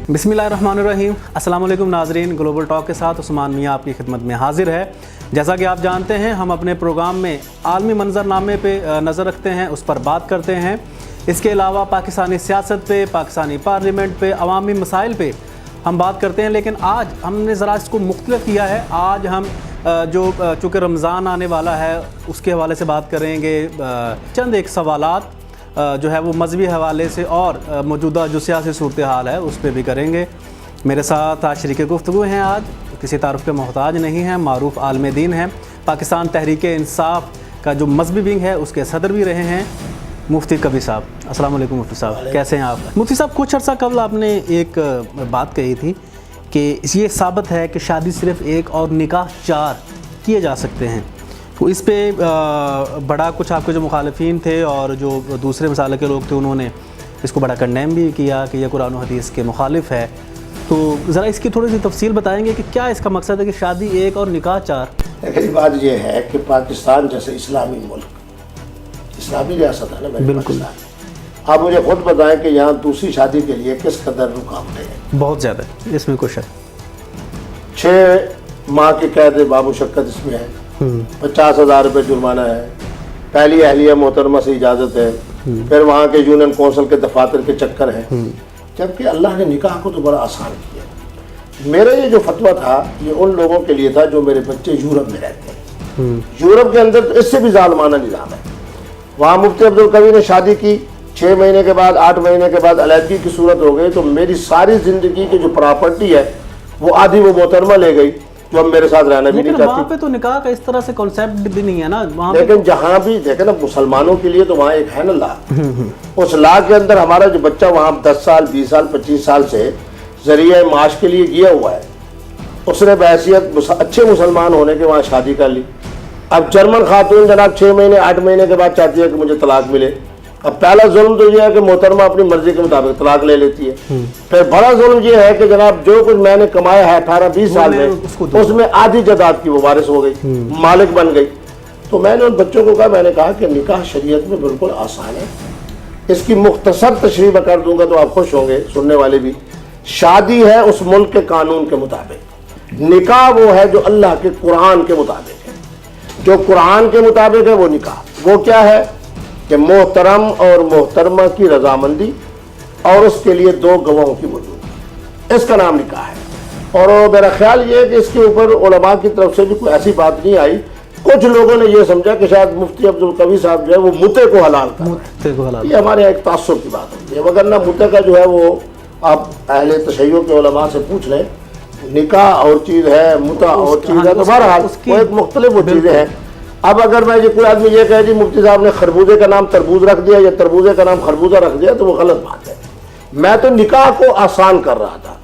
बिस्मिल्लाहिर्रहमानिर्रहीम। अस्सलाम वालेकुम नाज़रीन, ग्लोबल टॉक के साथ उस्मान मियाँ आपकी खिदमत में हाजिर है। जैसा कि आप जानते हैं, हम अपने प्रोग्राम में आलमी मंजरनामे पे नज़र रखते हैं, उस पर बात करते हैं। इसके अलावा पाकिस्तानी सियासत पे, पाकिस्तानी पार्लियामेंट पे, अवामी मसाइल पे हम बात करते हैं। लेकिन आज हमने ज़रा इसको मुख्तलिफ किया है। आज हम चूँकि रमज़ान आने वाला है, उसके हवाले से बात करेंगे। चंद एक सवालात जो है वो मजहबी हवाले से और मौजूदा जो सियासी सूरत हाल है उस पर भी करेंगे। मेरे साथ आज शरीक गुफ्तगू हैं। आज किसी तारुफ के मोहताज नहीं हैं, मारूफ आलम दीन हैं। पाकिस्तान तहरीक इंसाफ का जो मजहबी विंग है उसके सदर भी रहे हैं, मुफ्ती कबीर साहब। अस्सलाम वालेकुम मुफ्ती साहब, कैसे हैं आप? मुफ्ती साहब, कुछ अर्सा कबल आपने एक बात कही थी कि ये साबित है कि शादी सिर्फ़ एक और निकाह 4 किए जा सकते हैं। तो इस पे बड़ा कुछ आपके जो मुखालिफिन थे और जो दूसरे मसाले के लोग थे, उन्होंने इसको बड़ा कंडेम भी किया कि यह कुरान और हदीस के मुखालिफ है। तो ज़रा इसकी थोड़ी सी तफसील बताएंगे कि क्या इसका मकसद है कि शादी एक और निकाह 4? देखिए, बात यह है कि पाकिस्तान जैसे इस्लामी मुल्क, इस्लामी रियासत है ना, बिल्कुल। आप मुझे खुद बताएं कि यहाँ दूसरी शादी के लिए किस कदर रुकावटें हैं? बहुत ज़्यादा, इसमें कुछ है। 6 माह की कैद बामुशक्कत इसमें है, 50,000 रुपये जुर्माना है, पहली अहलिया मोहतरमा से इजाज़त है, फिर वहाँ के यूनियन कौंसिल के दफातर के चक्कर है। जबकि अल्लाह ने निकाह को तो बड़ा आसान किया। मेरा ये जो फतवा था ये उन लोगों के लिए था जो मेरे बच्चे यूरोप में रहते हैं। यूरोप के अंदर तो इससे भी जालिमाना निज़ाम है। वहाँ मुफ्ती अब्दुल कवी ने शादी की, 6 महीने के बाद 8 महीने के बाद अलहदगी की सूरत हो गई, तो मेरी सारी ज़िंदगी की जो प्रॉपर्टी है वो आधी वो मोहतरमा ले गई, जो अब मेरे साथ रहना भी नहीं चाहती। वहाँ पे तो निकाह का इस तरह से कॉन्सेप्ट भी नहीं है ना वहाँ। लेकिन जहाँ भी देखे ना, मुसलमानों के लिए तो वहाँ एक है ना ला, उस ला के अंदर हमारा जो बच्चा वहाँ 10 साल 20 साल 25 साल से जरिए माश के लिए गया हुआ है, उसने बहैसियत अच्छे मुसलमान होने के वहाँ शादी कर ली। अब जर्मन खातून जनाब 6 महीने 8 महीने के बाद चाहती है कि मुझे तलाक मिले। अब पहला जुल्म तो यह है कि मोहतरमा अपनी मर्जी के मुताबिक तलाक ले लेती है। फिर बड़ा जुल्म यह है कि जनाब जो कुछ मैंने कमाया है 18-20 साल में, उसमें आधी जायदाद की वो वारिस हो गई, मालिक बन गई। तो मैंने उन बच्चों को कहा, मैंने कहा कि निकाह शरीयत में बिल्कुल आसान है। इसकी मुख्तसर तशरीह कर दूंगा तो आप खुश होंगे, सुनने वाले भी। शादी है उस मुल्क के कानून के मुताबिक, निकाह वो है जो अल्लाह के कुरान के मुताबिक है। जो कुरान के मुताबिक है वो निकाह, वो क्या है कि मोहतरम और मोहतरमा की रजामंदी और उसके लिए 2 गवाहों की मौजूदगी, इसका नाम निकाह है। और मेरा ख्याल ये है कि इसके ऊपर उलमा की तरफ से भी कोई ऐसी बात नहीं आई। कुछ लोगों ने ये समझा कि शायद मुफ्ती अब्दुल कवी साहब जो है वो मुते को हलाल कर रहे हैं। ये हमारे यहाँ एक तासुब की बात होती है, मगर ना मुते का जो है वो आप अहले तशय्युअ के उलमा से पूछ लें। निकाह और चीज़ है, मुता और चीज़ है, तो बहरहाल वो एक मुख्तलिफ वो चीज़ें हैं। अब अगर मैं कोई आदमी ये कहे जी मुफ्ती साहब ने खरबूजे का नाम तरबूज रख दिया या तरबूजे का नाम खरबूजा रख दिया, तो वो गलत बात है। मैं तो निकाह को आसान कर रहा था।